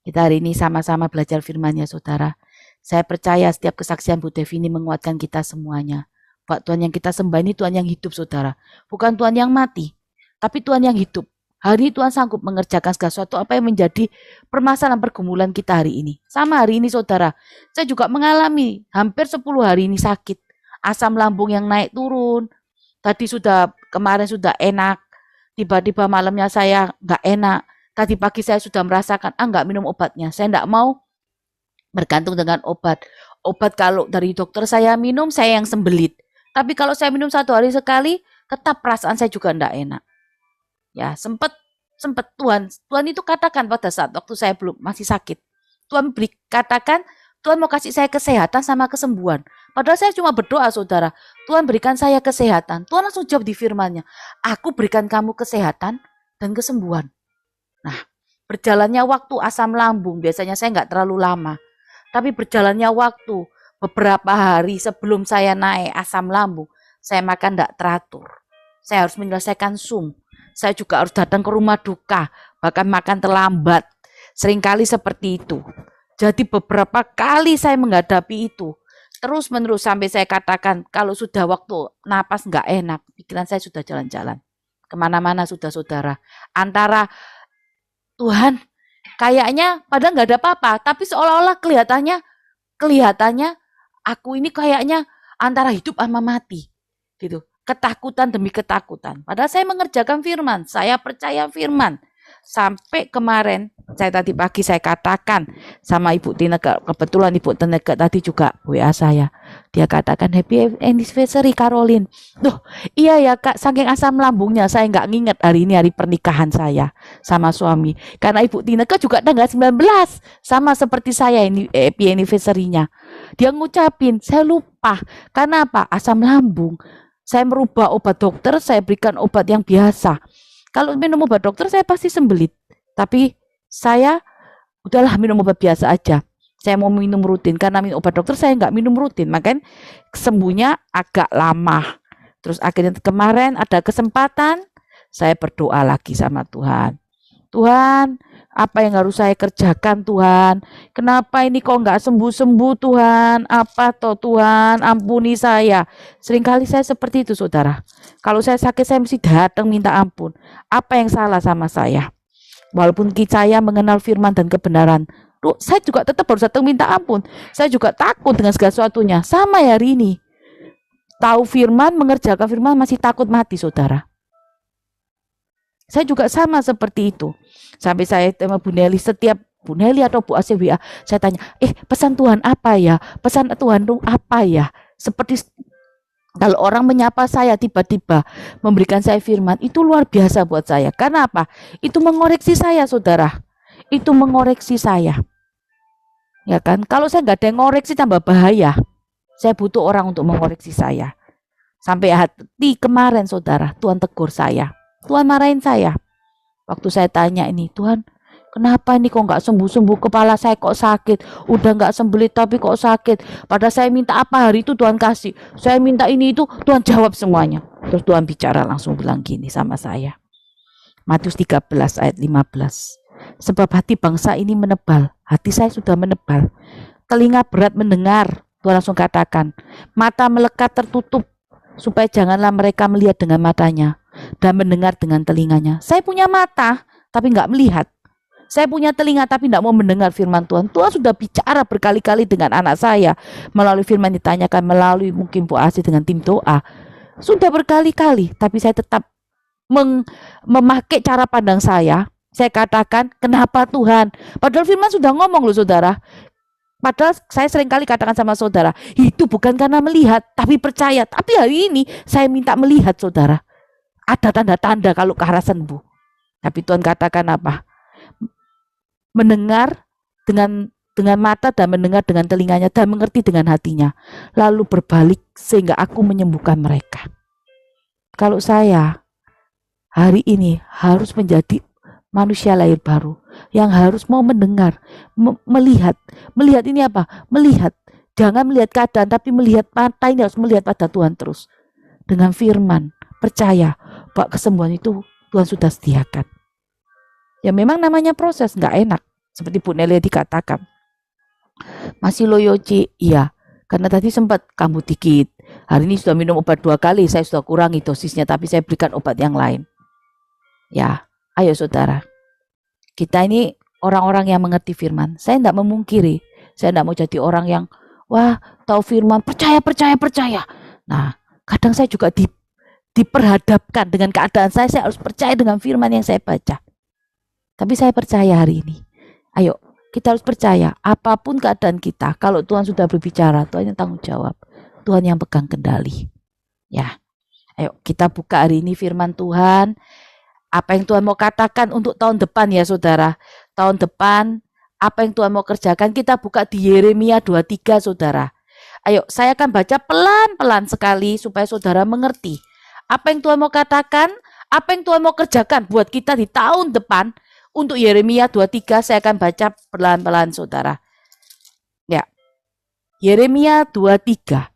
Kita hari ini sama-sama belajar firman-Nya, saudara. Saya percaya setiap kesaksian Bu Devi ini menguatkan kita semuanya. Bahwa Tuhan yang kita sembah ini Tuhan yang hidup, saudara. Bukan Tuhan yang mati, tapi Tuhan yang hidup. Hari ini Tuhan sanggup mengerjakan segala sesuatu apa yang menjadi permasalahan pergumulan kita hari ini. Sama hari ini, saudara. Saya juga mengalami hampir 10 hari ini sakit. Asam lambung yang naik turun. Tadi kemarin sudah enak. Tiba-tiba malamnya saya nggak enak. Tadi pagi saya sudah merasakan, nggak minum obatnya. Saya nggak mau bergantung dengan obat. Obat kalau dari dokter saya minum, saya yang sembelit. Tapi kalau saya minum 1 hari sekali, tetap perasaan saya juga nggak enak. Ya, sempat Tuhan itu katakan pada saat waktu saya masih sakit. Tuhan katakan, Tuhan mau kasih saya kesehatan sama kesembuhan. Padahal saya cuma berdoa, saudara. Tuhan berikan saya kesehatan. Tuhan langsung jawab di firman-Nya, aku berikan kamu kesehatan dan kesembuhan. Nah, berjalannya waktu asam lambung, biasanya saya nggak terlalu lama. Tapi berjalannya waktu, beberapa hari sebelum saya naik asam lambung, saya makan nggak teratur. Saya harus menyelesaikan Zoom. Saya juga harus datang ke rumah duka, bahkan makan terlambat. Seringkali seperti itu. Jadi beberapa kali saya menghadapi itu. Terus menerus sampai saya katakan, kalau sudah waktu napas nggak enak, pikiran saya sudah jalan-jalan. Kemana-mana sudah, saudara. Antara Tuhan, kayaknya padahal nggak ada apa-apa, tapi seolah-olah kelihatannya aku ini kayaknya antara hidup sama mati, gitu. Ketakutan demi ketakutan. Padahal saya mengerjakan firman, saya percaya firman. Sampai kemarin, saya tadi pagi saya katakan sama Ibu Tineke, kebetulan Ibu Tineke tadi juga WA saya. Dia katakan, happy anniversary Caroline. Duh, iya ya Kak, saking asam lambungnya saya nggak nginget hari ini hari pernikahan saya sama suami. Karena Ibu Tineke juga tanggal 19, sama seperti saya ini happy anniversary-nya. Dia ngucapin, saya lupa. Karena apa? Asam lambung. Saya merubah obat dokter, saya berikan obat yang biasa. Kalau minum obat dokter saya pasti sembelit. Tapi saya udahlah minum obat biasa aja. Saya mau minum rutin. Karena minum obat dokter saya nggak minum rutin. Makanya sembuhnya agak lama. Terus akhirnya kemarin ada kesempatan. Saya berdoa lagi sama Tuhan. Tuhan, apa yang harus saya kerjakan Tuhan? Kenapa ini kok nggak sembuh-sembuh Tuhan? Apa toh Tuhan? Ampuni saya. Seringkali saya seperti itu, saudara. Kalau saya sakit saya mesti datang minta ampun. Apa yang salah sama saya? Walaupun saya mengenal firman dan kebenaran, saya juga tetap harus datang minta ampun. Saya juga takut dengan segala sesuatunya. Sama hari ini. Tahu firman, mengerjakan firman masih takut mati, saudara. Saya juga sama seperti itu. Sampai saya sama Bu Nelly, setiap Bu Nelly atau Bu Asih WA, saya tanya, pesan Tuhan apa ya? Pesan Tuhan itu apa ya? Seperti kalau orang menyapa saya tiba-tiba memberikan saya firman, itu luar biasa buat saya. Karena apa? Itu mengoreksi saya, saudara. Itu mengoreksi saya. Ya kan? Kalau saya nggak ada yang ngoreksi tambah bahaya. Saya butuh orang untuk mengoreksi saya. Sampai hati kemarin, saudara, Tuhan tegur saya. Tuhan marahin saya. Waktu saya tanya ini, Tuhan, kenapa ini kok nggak sembuh-sembuh, kepala saya kok sakit, udah nggak sembelit tapi kok sakit. Padahal saya minta apa hari itu Tuhan kasih. Saya minta ini itu, Tuhan jawab semuanya. Terus Tuhan bicara langsung bilang gini sama saya. Matius 13 ayat 15. Sebab hati bangsa ini menebal, hati saya sudah menebal. Telinga berat mendengar, Tuhan langsung katakan. Mata melekat tertutup, supaya janganlah mereka melihat dengan matanya dan mendengar dengan telinganya. Saya punya mata, tapi nggak melihat. Saya punya telinga, tapi nggak mau mendengar firman Tuhan. Tuhan sudah bicara berkali-kali dengan anak saya. Melalui firman ditanyakan, melalui mungkin Bu Asih dengan tim doa. Sudah berkali-kali, tapi saya tetap memakai cara pandang saya. Saya katakan, kenapa Tuhan? Padahal firman sudah ngomong loh, saudara. Padahal saya seringkali katakan sama saudara, itu bukan karena melihat, tapi percaya. Tapi hari ini saya minta melihat, saudara. Ada tanda-tanda kalau ke arah sembuh. Tapi Tuhan katakan apa? Mendengar dengan mata dan mendengar dengan telinganya dan mengerti dengan hatinya. Lalu berbalik sehingga aku menyembuhkan mereka. Kalau saya hari ini harus menjadi manusia lahir baru yang harus mau mendengar, melihat. Melihat ini apa? Melihat. Jangan melihat keadaan, tapi melihat mata ini harus melihat pada Tuhan terus. Dengan firman, percaya bahwa kesembuhan itu Tuhan sudah sediakan. Ya memang namanya proses, nggak enak. Seperti Bu Nelia dikatakan. Masih loyo, Ci? Iya. Karena tadi sempat kambuh dikit. Hari ini sudah minum obat 2 kali, saya sudah kurangi dosisnya, tapi saya berikan obat yang lain. Ya, ayo saudara. Kita ini orang-orang yang mengerti firman. Saya tidak memungkiri. Saya tidak mau jadi orang yang, wah, tahu firman, percaya. Nah, kadang saya juga diperhadapkan dengan keadaan saya harus percaya dengan firman yang saya baca. Tapi saya percaya hari ini. Ayo, kita harus percaya, apapun keadaan kita, kalau Tuhan sudah berbicara, Tuhan yang tanggung jawab. Tuhan yang pegang kendali. Ya, ayo kita buka hari ini firman Tuhan. Apa yang Tuhan mau katakan untuk tahun depan ya saudara. Tahun depan, apa yang Tuhan mau kerjakan, kita buka di Yeremia 23 saudara. Ayo, saya akan baca pelan-pelan sekali supaya saudara mengerti. Apa yang Tuhan mau katakan, apa yang Tuhan mau kerjakan buat kita di tahun depan. Untuk Yeremia 23 saya akan baca pelan-pelan saudara. Ya. Yeremia 23.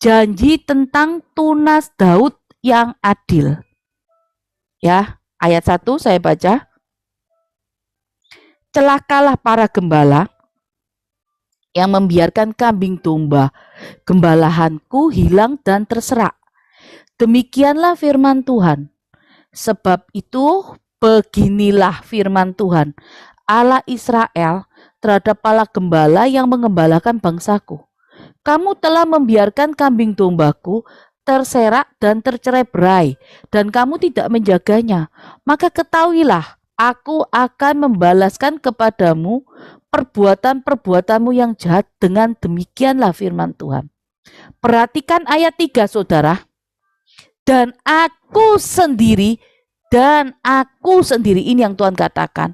Janji tentang tunas Daud yang adil. Ya, ayat 1 saya baca. Celakalah para gembala yang membiarkan kambing domba gembalahanku hilang dan terserak. Demikianlah firman Tuhan. Sebab itu beginilah firman Tuhan, Allah Israel terhadap para gembala yang mengembalakan bangsaku. Kamu telah membiarkan kambing dombaku terserak dan tercerai-berai, dan kamu tidak menjaganya. Maka ketahuilah, aku akan membalaskan kepadamu perbuatan-perbuatanmu yang jahat. Dengan demikianlah firman Tuhan. Perhatikan ayat 3 saudara. Dan aku sendiri ini yang Tuhan katakan,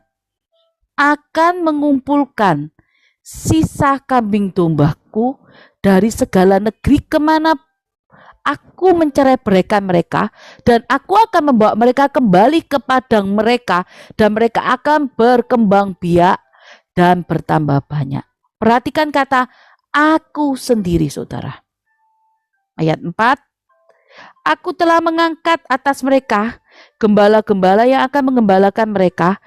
akan mengumpulkan sisa kambing dombaku dari segala negeri kemana aku mencerai-beraikan mereka, dan aku akan membawa mereka kembali ke padang mereka, dan mereka akan berkembang biak dan bertambah banyak. Perhatikan kata aku sendiri saudara. Ayat 4. Aku telah mengangkat atas mereka gembala-gembala yang akan mengembalakan mereka,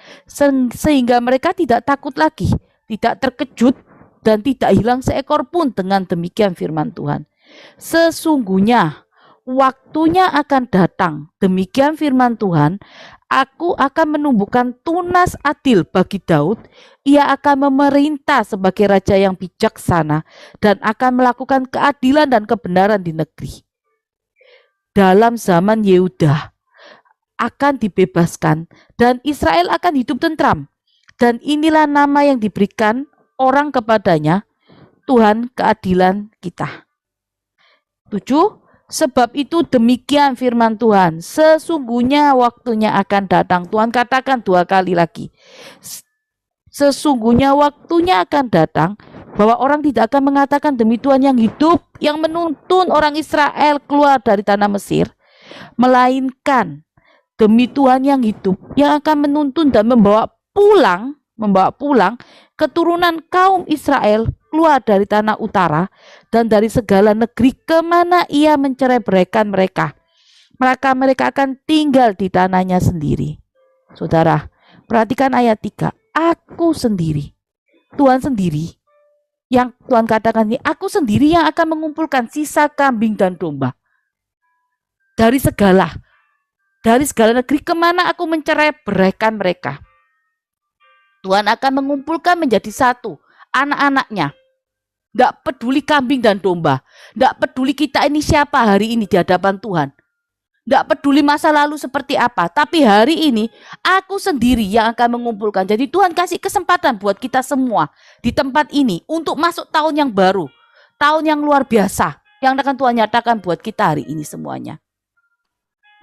sehingga mereka tidak takut lagi, tidak terkejut, dan tidak hilang seekor pun. Dengan demikian firman Tuhan. Sesungguhnya waktunya akan datang, demikian firman Tuhan, aku akan menumbuhkan tunas adil bagi Daud. Ia akan memerintah sebagai raja yang bijaksana dan akan melakukan keadilan dan kebenaran di negeri. Dalam zaman Yehuda akan dibebaskan dan Israel akan hidup tentram. Dan inilah nama yang diberikan orang kepadanya, Tuhan keadilan kita. 7. Sebab itu demikian firman Tuhan, sesungguhnya waktunya akan datang. Tuhan katakan 2 kali lagi. Sesungguhnya waktunya akan datang bahwa orang tidak akan mengatakan demi Tuhan yang hidup yang menuntun orang Israel keluar dari tanah Mesir, melainkan demi Tuhan yang hidup yang akan menuntun dan membawa pulang keturunan kaum Israel keluar dari tanah utara dan dari segala negeri kemana ia mencerai-beraikan mereka. Maka mereka akan tinggal di tanahnya sendiri. Saudara, perhatikan ayat 3. Aku sendiri, Tuhan sendiri, yang Tuhan katakan ini, aku sendiri yang akan mengumpulkan sisa kambing dan domba dari segala negeri kemana aku mencerai-beraikan mereka. Tuhan akan mengumpulkan menjadi satu anak-anaknya. Tidak peduli kambing dan domba, tidak peduli kita ini siapa hari ini di hadapan Tuhan, tidak peduli masa lalu seperti apa, tapi hari ini aku sendiri yang akan mengumpulkan. Jadi Tuhan kasih kesempatan buat kita semua di tempat ini untuk masuk tahun yang baru, tahun yang luar biasa yang akan Tuhan nyatakan buat kita hari ini semuanya.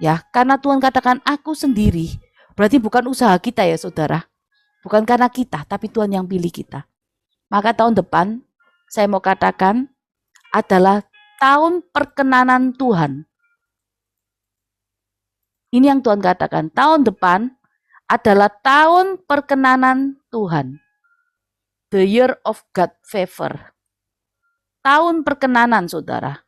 Ya, karena Tuhan katakan aku sendiri, berarti bukan usaha kita ya saudara, bukan karena kita, tapi Tuhan yang pilih kita. Maka tahun depan saya mau katakan adalah tahun perkenanan Tuhan. Ini yang Tuhan katakan, tahun depan adalah tahun perkenanan Tuhan. The year of God favor. Tahun perkenanan saudara.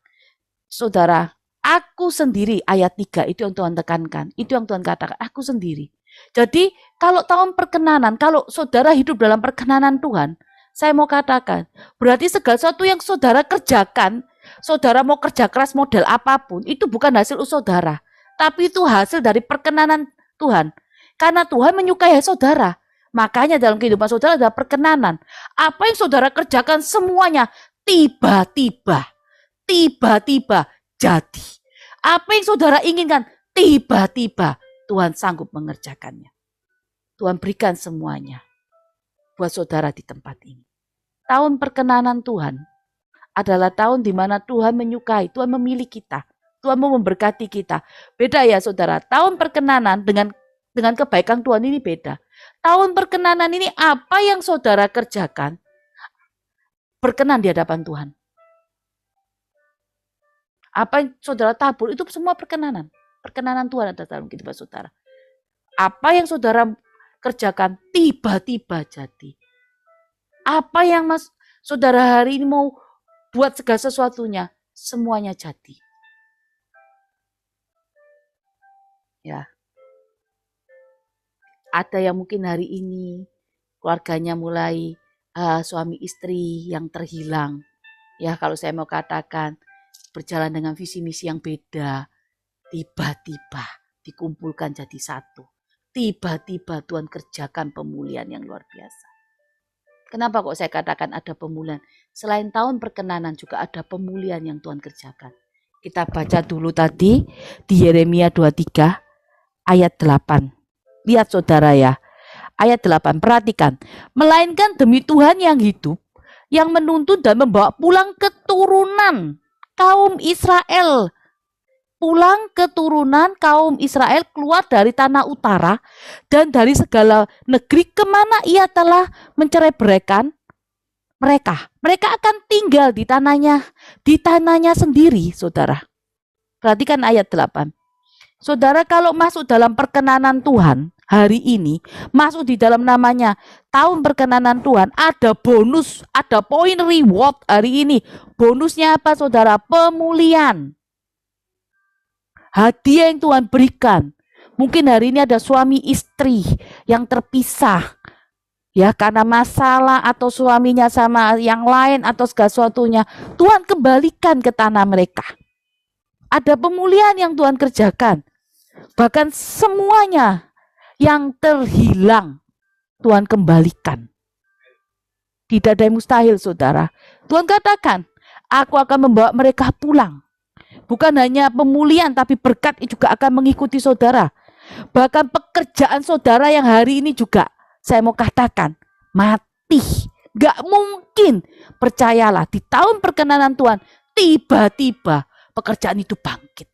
Saudara, aku sendiri, ayat 3 itu yang Tuhan tekankan. Itu yang Tuhan katakan, aku sendiri. Jadi kalau tahun perkenanan, kalau saudara hidup dalam perkenanan Tuhan, saya mau katakan, berarti segala sesuatu yang saudara kerjakan, saudara mau kerja keras model apapun, itu bukan hasil saudara, tapi itu hasil dari perkenanan Tuhan. Karena Tuhan menyukai saudara. Makanya dalam kehidupan saudara ada perkenanan. Apa yang saudara kerjakan semuanya tiba-tiba jadi. Apa yang saudara inginkan tiba-tiba Tuhan sanggup mengerjakannya. Tuhan berikan semuanya buat saudara di tempat ini. Tahun perkenanan Tuhan adalah tahun di mana Tuhan menyukai, Tuhan memilih kita, Tuhan mau memberkati kita. Beda ya saudara, tahun perkenanan dengan kebaikan Tuhan ini beda. Tahun perkenanan ini apa yang saudara kerjakan berkenan di hadapan Tuhan. Apa yang saudara tabur itu semua perkenanan. Perkenanan Tuhan ada dalam kehidupan saudara. Apa yang saudara kerjakan tiba-tiba jadi. Apa yang saudara hari ini mau buat segala sesuatunya, semuanya jadi. Ya. Ada yang mungkin hari ini keluarganya mulai suami istri yang terhilang. Ya, kalau saya mau katakan berjalan dengan visi misi yang beda, tiba-tiba dikumpulkan jadi satu. Tiba-tiba Tuhan kerjakan pemulihan yang luar biasa. Kenapa kok saya katakan ada pemulihan? Selain tahun perkenanan juga ada pemulihan yang Tuhan kerjakan. Kita baca dulu tadi di Yeremia 23 ayat 8. Lihat saudara ya, ayat 8, perhatikan. Melainkan demi Tuhan yang hidup, yang menuntun dan membawa pulang keturunan kaum Israel. Pulang keturunan kaum Israel keluar dari tanah utara dan dari segala negeri kemana ia telah mencerai-beraikan mereka. Mereka akan tinggal di tanahnya sendiri, saudara. Perhatikan ayat 8. Saudara, kalau masuk dalam perkenanan Tuhan hari ini, masuk di dalam namanya tahun perkenanan Tuhan, ada bonus, ada poin reward hari ini. Bonusnya apa saudara? Pemulihan. Hadiah yang Tuhan berikan. Mungkin hari ini ada suami istri yang terpisah. Ya, karena masalah atau suaminya sama yang lain atau segala sesuatunya. Tuhan kembalikan ke tanah mereka. Ada pemulihan yang Tuhan kerjakan. Bahkan semuanya yang terhilang Tuhan kembalikan. Tidak ada yang mustahil saudara. Tuhan katakan, aku akan membawa mereka pulang. Bukan hanya pemulihan tapi berkat juga akan mengikuti saudara. Bahkan pekerjaan saudara yang hari ini juga saya mau katakan mati. Gak mungkin. Percayalah di tahun perkenanan Tuhan tiba-tiba pekerjaan itu bangkit.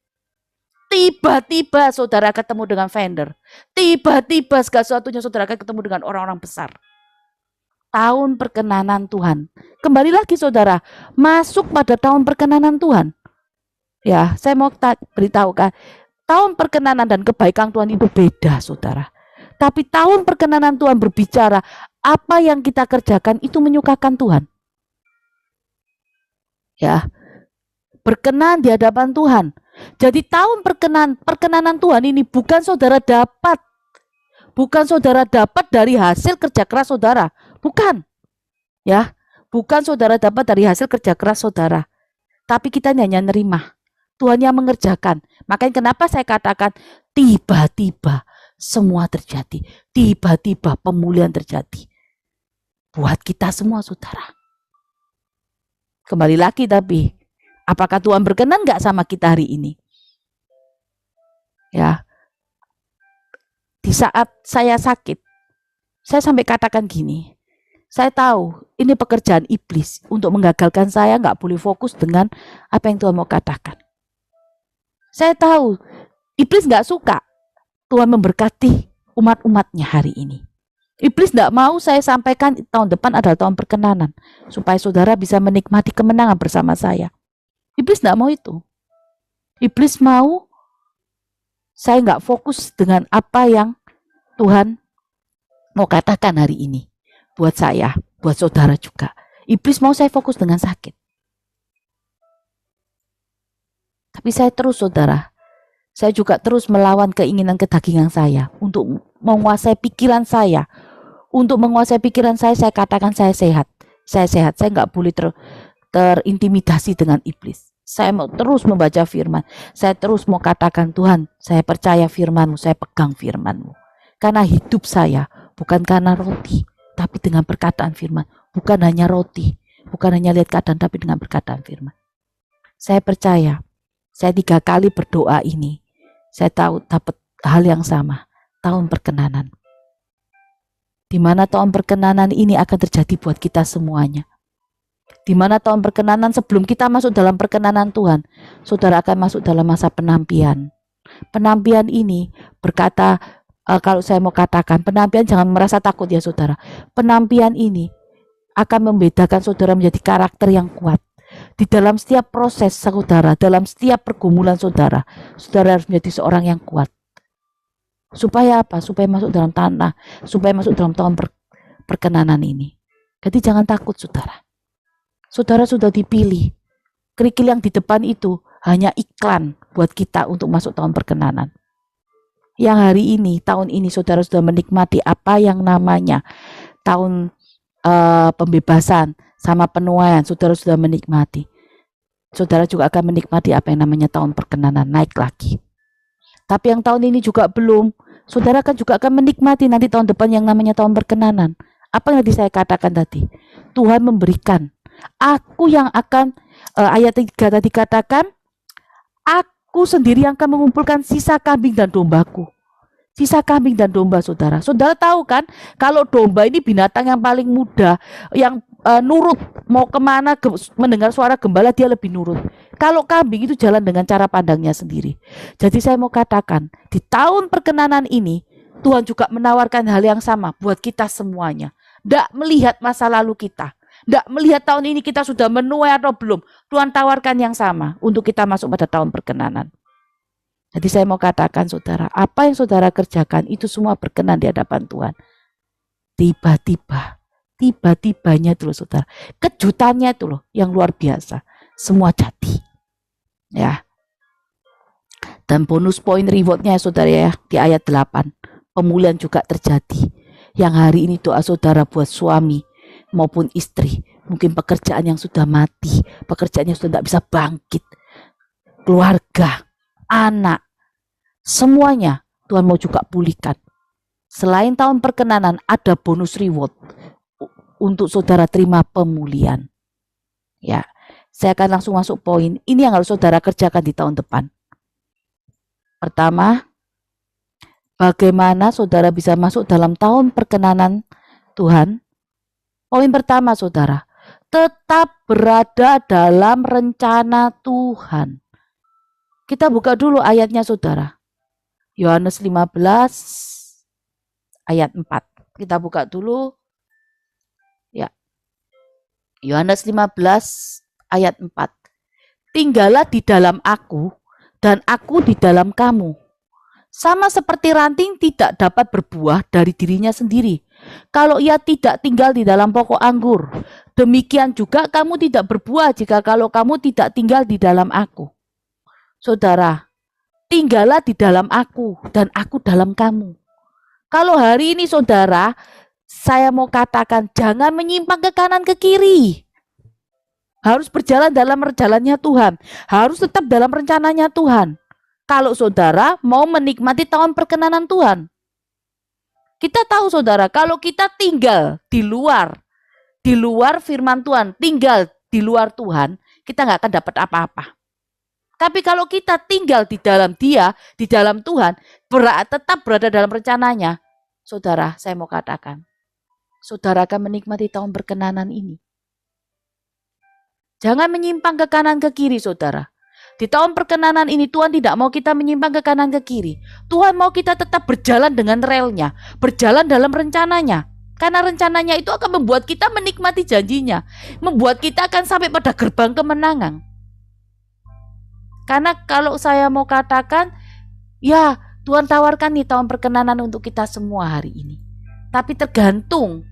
Tiba-tiba saudara ketemu dengan vendor. Tiba-tiba segala sesuatunya saudara akan ketemu dengan orang-orang besar. Tahun perkenanan Tuhan. Kembali lagi saudara, masuk pada tahun perkenanan Tuhan. Ya, saya mau beritahukan, tahun perkenanan dan kebaikan Tuhan itu beda saudara. Tapi tahun perkenanan Tuhan berbicara, apa yang kita kerjakan itu menyukakan Tuhan. Ya, berkenan di hadapan Tuhan. Jadi tahun perkenanan Tuhan ini bukan saudara dapat dari hasil kerja keras saudara, bukan. Ya, bukan saudara dapat dari hasil kerja keras saudara. Tapi kita hanya nerima. Tuhan yang mengerjakan. Makanya kenapa saya katakan tiba-tiba semua terjadi. Tiba-tiba pemulihan terjadi. Buat kita semua saudara. Kembali lagi tapi, apakah Tuhan berkenan gak sama kita hari ini? Ya, di saat saya sakit, saya sampai katakan gini, saya tahu ini pekerjaan iblis untuk menggagalkan saya gak boleh fokus dengan apa yang Tuhan mau katakan. Saya tahu iblis gak suka Tuhan memberkati umat-umatnya hari ini. Iblis gak mau saya sampaikan tahun depan adalah tahun perkenanan, supaya saudara bisa menikmati kemenangan bersama saya. Iblis gak mau itu. Iblis mau saya gak fokus dengan apa yang Tuhan mau katakan hari ini. Buat saya, buat saudara juga. Iblis mau saya fokus dengan sakit. Tapi saya terus saudara, saya juga terus melawan keinginan kedagingan saya untuk menguasai pikiran saya. Untuk menguasai pikiran saya katakan saya sehat. Saya sehat, saya nggak boleh terintimidasi dengan iblis. Saya mau terus membaca firman. Saya terus mau katakan, Tuhan, saya percaya firman-Mu, saya pegang firman-Mu. Karena hidup saya bukan karena roti, tapi dengan perkataan firman. Bukan hanya roti, bukan hanya lihat keadaan, tapi dengan perkataan firman. Saya percaya, saya 3 kali berdoa ini, saya tahu dapat hal yang sama, tahun perkenanan. Di mana tahun perkenanan ini akan terjadi buat kita semuanya. Di mana tahun perkenanan sebelum kita masuk dalam perkenanan Tuhan, saudara akan masuk dalam masa penampian. Penampian ini berkata, kalau saya mau katakan, penampian jangan merasa takut ya saudara. Penampian ini akan membedakan saudara menjadi karakter yang kuat. Di dalam setiap proses saudara, dalam setiap pergumulan saudara, saudara harus menjadi seorang yang kuat. Supaya apa? Supaya masuk dalam tanah, supaya masuk dalam tahun perkenanan ini. Jadi jangan takut saudara. Saudara sudah dipilih. Kerikil yang di depan itu hanya iklan buat kita untuk masuk tahun perkenanan. Yang hari ini, tahun ini saudara sudah menikmati apa yang namanya tahun pembebasan sama penuaian. Saudara sudah menikmati. Saudara juga akan menikmati apa yang namanya tahun perkenanan, naik lagi. Tapi yang tahun ini juga belum. Saudara kan juga akan menikmati nanti tahun depan yang namanya tahun perkenanan. Apa yang tadi saya katakan tadi? Tuhan memberikan. Aku yang akan, ayat 3 tadi katakan, aku sendiri yang akan mengumpulkan sisa kambing dan dombaku. Sisa kambing dan domba saudara. Saudara tahu kan, kalau domba ini binatang yang paling muda, yang nurut, mau kemana, mendengar suara gembala dia lebih nurut. Kalau kambing itu jalan dengan cara pandangnya sendiri. Jadi saya mau katakan, di tahun perkenanan ini, Tuhan juga menawarkan hal yang sama buat kita semuanya. Tidak melihat masa lalu kita. Tidak melihat tahun ini kita sudah menuai atau belum. Tuhan tawarkan yang sama untuk kita masuk pada tahun perkenanan. Jadi saya mau katakan saudara, apa yang saudara kerjakan itu semua berkenan di hadapan Tuhan. Tiba-tibanya itu loh saudara. Kejutannya itu loh yang luar biasa. Semua jadi. Ya. Dan bonus poin rewardnya saudara ya di ayat 8. Pemulihan juga terjadi. Yang hari ini doa saudara buat suami maupun istri, mungkin pekerjaan yang sudah mati, pekerjaan yang sudah tidak bisa bangkit, keluarga, anak, semuanya Tuhan mau juga pulihkan. Selain tahun perkenanan, ada bonus reward untuk saudara terima pemulihan. Ya, saya akan langsung masuk poin. Ini yang harus saudara kerjakan di tahun depan. Pertama, bagaimana saudara bisa masuk dalam tahun perkenanan Tuhan? Poin pertama saudara, tetap berada dalam rencana Tuhan. Kita buka dulu ayatnya saudara. Yohanes 15 ayat 4. Kita buka dulu. Ya. Yohanes 15 ayat 4. Tinggallah di dalam aku dan aku di dalam kamu. Sama seperti ranting tidak dapat berbuah dari dirinya sendiri kalau ia tidak tinggal di dalam pokok anggur. Demikian juga kamu tidak berbuah jika kalau kamu tidak tinggal di dalam aku. Saudara, tinggallah di dalam aku dan aku dalam kamu. Kalau hari ini saudara, saya mau katakan jangan menyimpang ke kanan ke kiri. Harus berjalan dalam jalannya Tuhan. Harus tetap dalam rencananya Tuhan. Kalau saudara mau menikmati tahun perkenanan Tuhan. Kita tahu saudara, kalau kita tinggal di luar firman Tuhan, tinggal di luar Tuhan, kita nggak akan dapat apa-apa. Tapi kalau kita tinggal di dalam Dia, di dalam Tuhan, tetap berada dalam rencananya, saudara, saya mau katakan, saudara akan menikmati tahun perkenanan ini. Jangan menyimpang ke kanan ke kiri, saudara. Di tahun perkenanan ini Tuhan tidak mau kita menyimpang ke kanan ke kiri. Tuhan mau kita tetap berjalan dengan relnya, berjalan dalam rencananya. Karena rencananya itu akan membuat kita menikmati janjinya, membuat kita akan sampai pada gerbang kemenangan. Karena kalau saya mau katakan, ya Tuhan tawarkan nih tahun perkenanan untuk kita semua hari ini. Tapi tergantung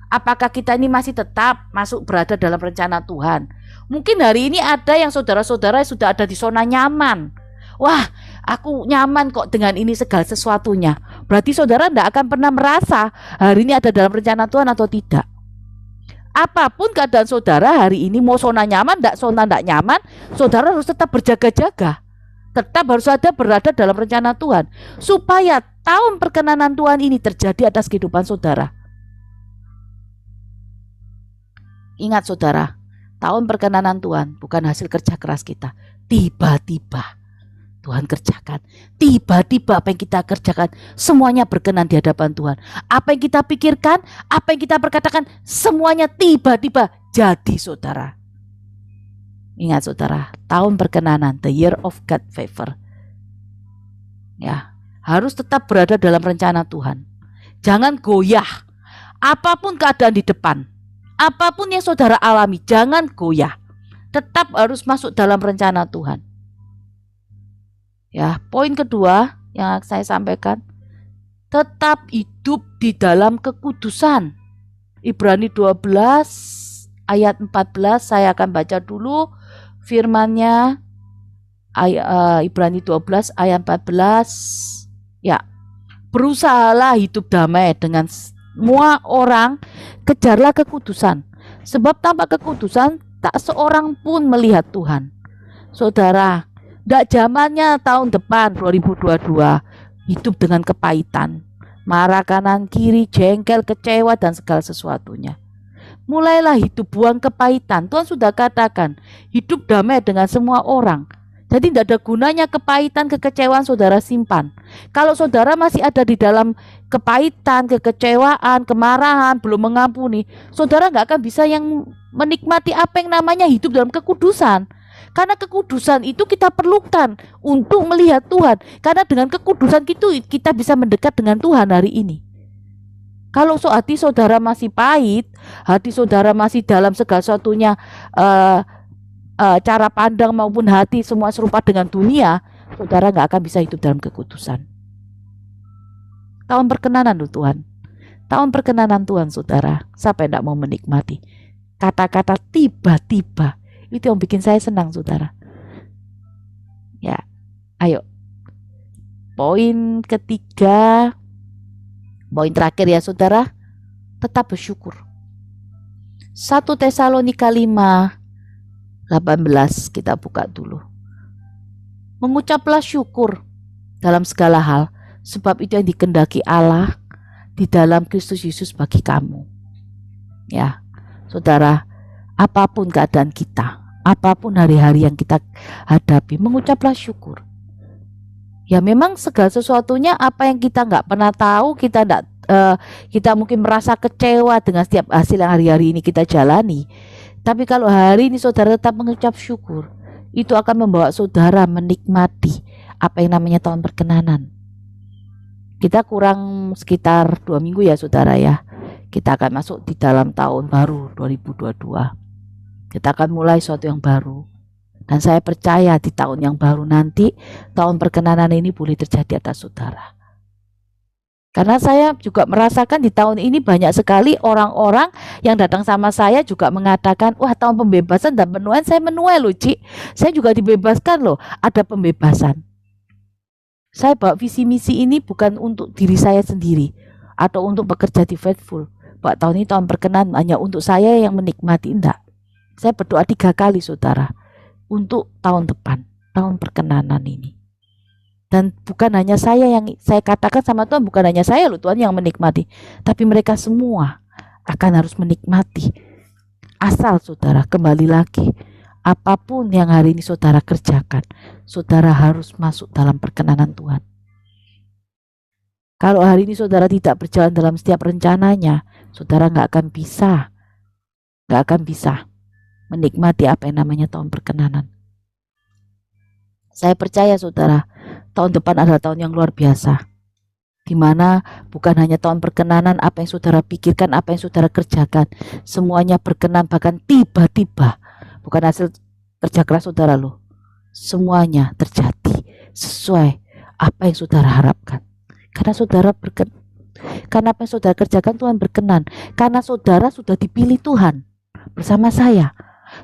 apakah kita ini masih tetap masuk berada dalam rencana Tuhan. Mungkin hari ini ada yang saudara-saudara sudah ada di zona nyaman. Wah, Aku nyaman kok dengan ini segala sesuatunya. Berarti saudara tidak akan pernah merasa hari ini ada dalam rencana Tuhan atau tidak. Apapun keadaan saudara hari ini, mau zona nyaman, zona tidak nyaman, saudara harus tetap berjaga-jaga. Tetap harus ada berada dalam rencana Tuhan. Supaya tahun perkenanan Tuhan ini terjadi atas kehidupan saudara. Ingat saudara, tahun perkenanan Tuhan bukan hasil kerja keras kita. Tiba-tiba Tuhan kerjakan. Tiba-tiba apa yang kita kerjakan semuanya berkenan di hadapan Tuhan. Apa yang kita pikirkan, apa yang kita perkatakan, semuanya tiba-tiba jadi saudara. Ingat saudara, tahun perkenanan, the year of God favor. Ya, harus tetap berada dalam rencana Tuhan. Jangan goyah. Apapun keadaan di depan, apapun yang saudara alami, jangan goyah. Tetap harus masuk dalam rencana Tuhan. Ya, poin kedua yang saya sampaikan, tetap hidup di dalam kekudusan. Ibrani 12 ayat 14, saya akan baca dulu firman-Nya. Ibrani 12 ayat 14. Ya, berusahalah hidup damai dengan semua orang, kejarlah kekudusan. Sebab tanpa kekudusan tak seorang pun melihat Tuhan. Saudara, tidak zamannya tahun depan 2022 hidup dengan kepahitan, marah kanan kiri, jengkel, kecewa dan segala sesuatunya. Mulailah hidup buang kepahitan. Tuhan sudah katakan hidup damai dengan semua orang. Jadi tidak ada gunanya kepahitan, kekecewaan saudara simpan. Kalau saudara masih ada di dalam kepahitan, kekecewaan, kemarahan, belum mengampuni, saudara nggak akan bisa yang menikmati apa yang namanya hidup dalam kekudusan. Karena kekudusan itu kita perlukan untuk melihat Tuhan. Karena dengan kekudusan itu kita bisa mendekat dengan Tuhan hari ini. Kalau hati saudara masih pahit, hati saudara masih dalam segala sesuatunya cara pandang maupun hati semua serupa dengan dunia, saudara nggak akan bisa hidup dalam kekudusan. Tahun perkenanan loh Tuhan. Tahun perkenanan Tuhan saudara. Siapa yang tidak mau menikmati? Kata-kata tiba-tiba itu yang bikin saya senang saudara. Ya, ayo. Poin ketiga, poin terakhir ya saudara, tetap bersyukur. 1 Tesalonika 5:18 kita buka dulu. Mengucaplah syukur dalam segala hal, sebab itu yang dikehendaki Allah di dalam Kristus Yesus bagi kamu. Ya, saudara, apapun keadaan kita, apapun hari-hari yang kita hadapi, mengucaplah syukur. Ya memang segala sesuatunya apa yang kita nggak pernah tahu, kita mungkin merasa kecewa dengan setiap hasil yang hari-hari ini kita jalani. Tapi kalau hari ini saudara tetap mengucap syukur, itu akan membawa saudara menikmati apa yang namanya tahun perkenanan. Kita kurang sekitar 2 minggu ya saudara ya. Kita akan masuk di dalam tahun baru 2022. Kita akan mulai sesuatu yang baru. Dan saya percaya di tahun yang baru nanti, tahun perkenanan ini boleh terjadi atas saudara. Karena saya juga merasakan di tahun ini banyak sekali orang-orang yang datang sama saya juga mengatakan, wah tahun pembebasan dan penuaian, saya menuai loh Ci. Saya juga dibebaskan loh, ada pembebasan. Saya bawa visi misi ini bukan untuk diri saya sendiri atau untuk bekerja di Faithful. Pak tahun ini tahun perkenanan hanya untuk saya yang menikmati, enggak. Saya berdoa 3 kali saudara untuk tahun depan, tahun perkenanan ini. Dan bukan hanya saya yang saya katakan sama Tuhan, bukan hanya saya loh Tuhan yang menikmati, tapi mereka semua akan harus menikmati. Asal saudara kembali lagi, apapun yang hari ini saudara kerjakan, saudara harus masuk dalam perkenanan Tuhan. Kalau hari ini saudara tidak berjalan dalam setiap rencananya, saudara nggak akan bisa menikmati apa yang namanya tahun perkenanan. Saya percaya saudara, tahun depan adalah tahun yang luar biasa, di mana bukan hanya tahun perkenanan, apa yang saudara pikirkan, apa yang saudara kerjakan, semuanya berkenan, bahkan tiba-tiba, bukan hasil kerja keras saudara loh, semuanya terjadi sesuai apa yang saudara harapkan. Karena saudara karena apa yang saudara kerjakan Tuhan berkenan, karena saudara sudah dipilih Tuhan bersama saya.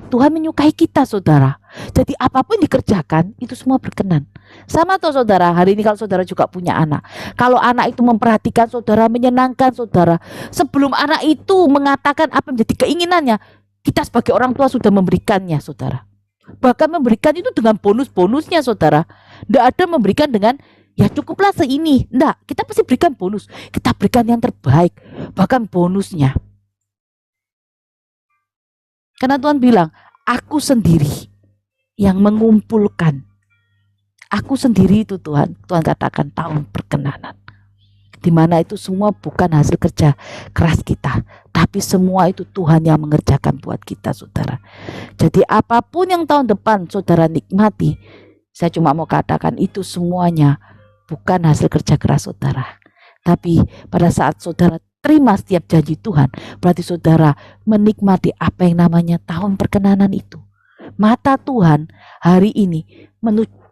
Tuhan menyukai kita, saudara. Jadi apapun dikerjakan, itu semua berkenan. Sama tuh saudara, hari ini kalau saudara juga punya anak. Kalau anak itu memperhatikan saudara, menyenangkan saudara. Sebelum anak itu mengatakan apa menjadi keinginannya, kita sebagai orang tua sudah memberikannya, saudara. Bahkan memberikan itu dengan bonus-bonusnya, saudara. Tidak ada memberikan dengan, ya cukuplah seini. Enggak, kita pasti berikan bonus. Kita berikan yang terbaik, bahkan bonusnya. Karena Tuhan bilang, aku sendiri yang mengumpulkan. Aku sendiri itu Tuhan. Tuhan katakan tahun perkenanan. Di mana itu semua bukan hasil kerja keras kita, tapi semua itu Tuhan yang mengerjakan buat kita, saudara. Jadi apapun yang tahun depan saudara nikmati, saya cuma mau katakan itu semuanya bukan hasil kerja keras saudara. Tapi pada saat saudara terima setiap janji Tuhan, berarti saudara menikmati apa yang namanya tahun perkenanan itu. Mata Tuhan hari ini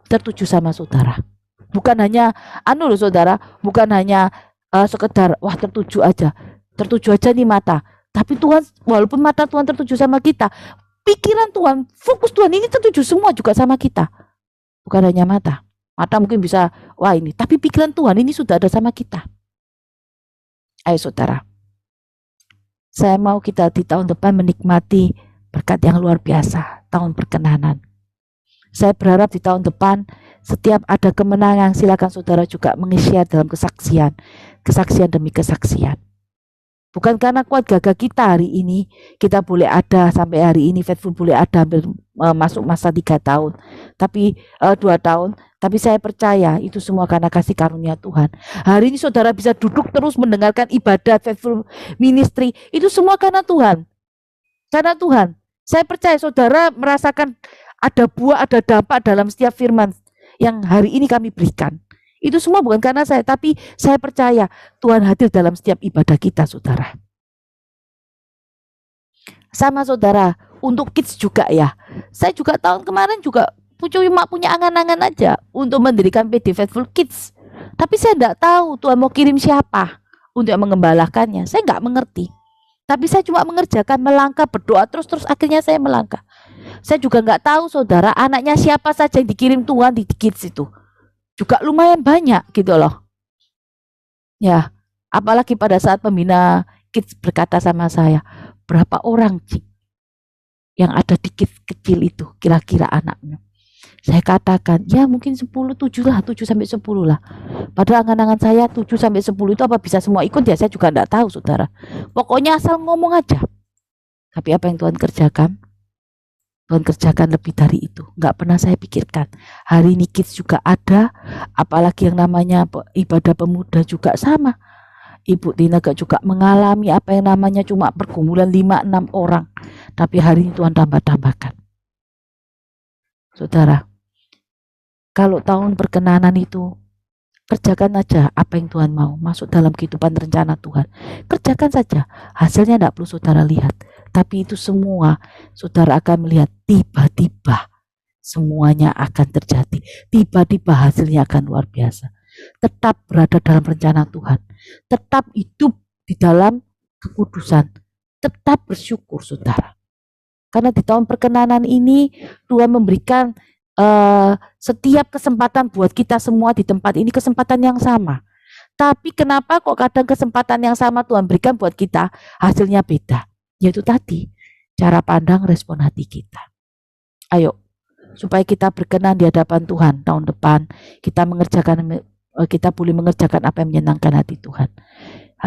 tertuju sama saudara. Bukan hanya saudara, bukan hanya sekedar wah tertuju aja nih mata. Tapi Tuhan, walaupun mata Tuhan tertuju sama kita, pikiran Tuhan, fokus Tuhan ini tertuju semua juga sama kita. Bukan hanya mata. Mata mungkin bisa wah ini, tapi pikiran Tuhan ini sudah ada sama kita. Ayo saudara, saya mau kita di tahun depan menikmati berkat yang luar biasa, tahun perkenanan. Saya berharap di tahun depan setiap ada kemenangan, silakan saudara juga mengisi dalam kesaksian demi kesaksian. Bukan karena kuat gagah kita hari ini, kita boleh ada sampai hari ini, Faithful boleh ada hampir masuk masa 3 tahun, tapi 2 tahun, tapi saya percaya itu semua karena kasih karunia Tuhan. Hari ini saudara bisa duduk terus mendengarkan ibadat Faithful Ministry, itu semua karena Tuhan. Karena Tuhan, saya percaya saudara merasakan ada buah, ada dampak dalam setiap firman yang hari ini kami berikan. Itu semua bukan karena saya, tapi saya percaya Tuhan hadir dalam setiap ibadah kita, saudara. Sama saudara, untuk kids juga ya. Saya juga tahun kemarin juga punya angan-angan aja untuk mendirikan PD Faithful Kids. Tapi saya tidak tahu Tuhan mau kirim siapa untuk mengembalakannya. Saya nggak mengerti. Tapi saya cuma mengerjakan, melangkah, berdoa terus akhirnya saya melangkah. Saya juga nggak tahu saudara anaknya siapa saja yang dikirim Tuhan di kids itu. Juga lumayan banyak gitu loh. Ya, apalagi pada saat pembina kids berkata sama saya, berapa orang Cik yang ada di kids kecil itu kira-kira anaknya. Saya katakan, ya mungkin 7 sampai 10 lah. Padahal angan-angan saya 7 sampai 10 itu apa bisa semua ikut ya saya juga enggak tahu saudara. Pokoknya asal ngomong aja. Tapi apa yang Tuhan kerjakan? Tuhan kerjakan lebih dari itu. Enggak pernah saya pikirkan. Hari ini kids juga ada, apalagi yang namanya ibadah pemuda juga sama. Ibu Tina juga mengalami apa yang namanya cuma pergumulan 5-6 orang. Tapi hari ini Tuhan tambah-tambahkan. Saudara, kalau tahun perkenanan itu, kerjakan aja apa yang Tuhan mau. Masuk dalam kehidupan rencana Tuhan. Kerjakan saja. Hasilnya tidak perlu saudara lihat. Tapi itu semua saudara akan melihat tiba-tiba semuanya akan terjadi. Tiba-tiba hasilnya akan luar biasa. Tetap berada dalam rencana Tuhan. Tetap hidup di dalam kekudusan. Tetap bersyukur saudara. Karena di tahun perkenanan ini Tuhan memberikan setiap kesempatan buat kita semua di tempat ini kesempatan yang sama. Tapi kenapa kok kadang kesempatan yang sama Tuhan berikan buat kita hasilnya beda? Yaitu tadi cara pandang respon hati kita. Ayo supaya kita berkenan di hadapan Tuhan tahun depan kita boleh mengerjakan apa yang menyenangkan hati Tuhan.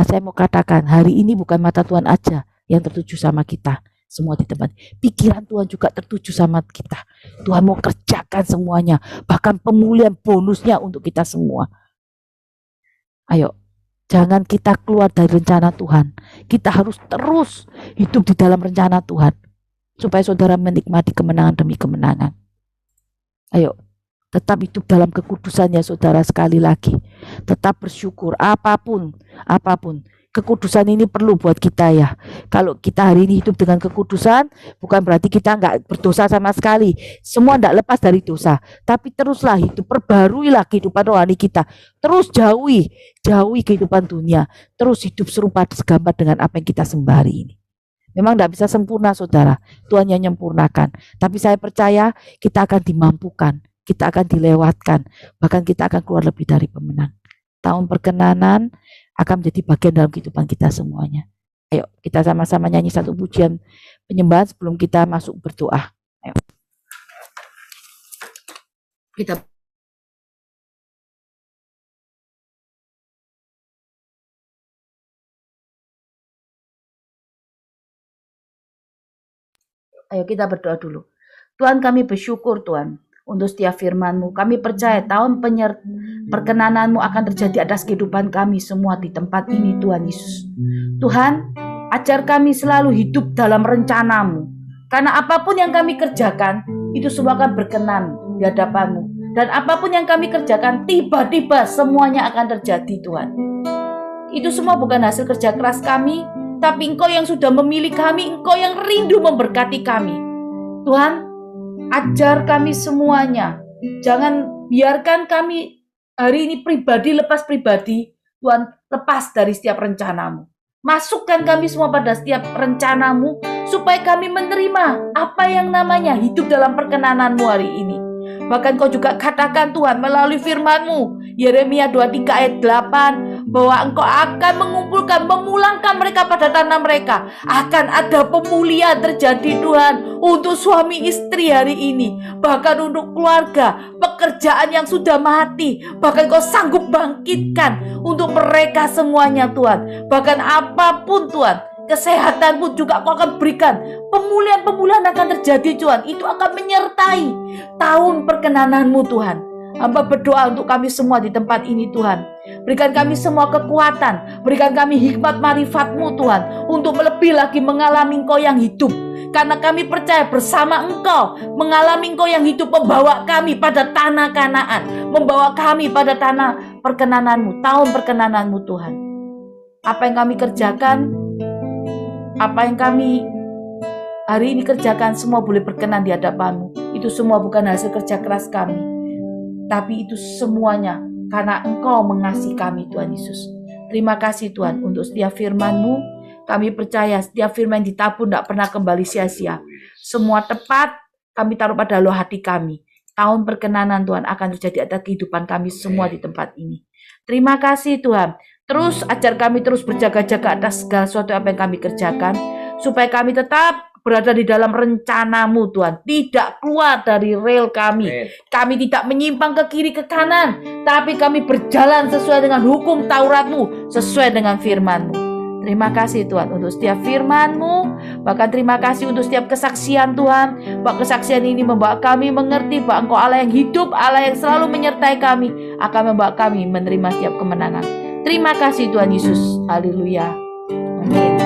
Saya mau katakan hari ini bukan mata Tuhan aja yang tertuju sama kita. Semua di tempat. Pikiran Tuhan juga tertuju sama kita. Tuhan mau kerjakan semuanya. Bahkan pemulihan bonusnya untuk kita semua. Ayo, jangan kita keluar dari rencana Tuhan. Kita harus terus hidup di dalam rencana Tuhan. Supaya saudara menikmati kemenangan demi kemenangan. Ayo, tetap hidup dalam kekudusannya saudara sekali lagi. Tetap bersyukur apapun. Kekudusan ini perlu buat kita ya. Kalau kita hari ini hidup dengan kekudusan, bukan berarti kita nggak berdosa sama sekali. Semua nggak lepas dari dosa. Tapi teruslah hidup, perbaruilah kehidupan rohani kita. Terus jauhi kehidupan dunia. Terus hidup serupa segambar dengan apa yang kita sembah hari ini. Memang tidak bisa sempurna saudara, Tuhan yang menyempurnakan. Tapi saya percaya kita akan dimampukan, kita akan dilewatkan, bahkan kita akan keluar lebih dari pemenang. Tahun perkenanan akan menjadi bagian dalam kehidupan kita semuanya. Ayo kita sama-sama nyanyi satu pujian penyembahan sebelum kita masuk berdoa. Ayo. Ayo kita berdoa dulu. Tuhan, kami bersyukur Tuhan untuk setiap firman-Mu. Kami percaya tahun perkenanan-Mu akan terjadi atas kehidupan kami semua di tempat ini Tuhan Yesus. Tuhan, ajar kami selalu hidup dalam rencana-Mu. Karena apapun yang kami kerjakan, itu semua akan berkenan di hadapan-Mu. Dan apapun yang kami kerjakan, tiba-tiba semuanya akan terjadi Tuhan. Itu semua bukan hasil kerja keras kami, tapi Engkau yang sudah memilih kami, Engkau yang rindu memberkati kami. Tuhan, ajar kami semuanya. Jangan biarkan kami hari ini pribadi lepas pribadi. Tuhan, lepas dari setiap rencana-Mu. Masukkan kami semua pada setiap rencana-Mu, supaya kami menerima apa yang namanya hidup dalam perkenanan-Mu hari ini. Bahkan Kau juga katakan Tuhan melalui firman-Mu, Yeremia 23 ayat 8, bahwa Engkau akan mengumpulkan, memulangkan mereka pada tanah mereka. Akan ada pemulihan terjadi Tuhan untuk suami istri hari ini. Bahkan untuk keluarga, pekerjaan yang sudah mati, bahkan Kau sanggup bangkitkan untuk mereka semuanya Tuhan. Bahkan apapun Tuhan, kesehatan pun juga Kau akan berikan. Pemulihan-pemulihan akan terjadi Tuhan. Itu akan menyertai tahun perkenanan-Mu Tuhan. Hamba berdoa untuk kami semua di tempat ini Tuhan. Berikan kami semua kekuatan. Berikan kami hikmat marifat-Mu Tuhan. Untuk lebih lagi mengalami Engkau yang hidup. Karena kami percaya bersama Engkau, mengalami Engkau yang hidup, membawa kami pada tanah Kanaan. Membawa kami pada tanah perkenanan-Mu, tahun perkenanan-Mu Tuhan. Apa yang kami kerjakan, apa yang kami hari ini kerjakan, semua boleh berkenan di hadapan-Mu. Itu semua bukan hasil kerja keras kami, tapi itu semuanya karena Engkau mengasihi kami Tuhan Yesus. Terima kasih Tuhan untuk setiap firman-Mu. Kami percaya setiap firman yang ditabur tidak pernah kembali sia-sia. Semua tepat kami taruh pada loh hati kami. Tahun perkenanan Tuhan akan terjadi atas kehidupan kami semua di tempat ini. Terima kasih Tuhan. Terus ajar kami terus berjaga-jaga atas segala sesuatu apa yang kami kerjakan, supaya kami tetap berada di dalam rencana-Mu Tuhan. Tidak keluar dari rel kami. Kami tidak menyimpang ke kiri ke kanan, tapi kami berjalan sesuai dengan hukum Taurat-Mu, sesuai dengan firman-Mu. Terima kasih Tuhan untuk setiap firman-Mu. Bahkan terima kasih untuk setiap kesaksian Tuhan. Bahwa kesaksian ini membawa kami mengerti bahwa Engkau Allah yang hidup, Allah yang selalu menyertai kami, akan membawa kami menerima setiap kemenangan. Terima kasih Tuhan Yesus. Haleluya. Amin.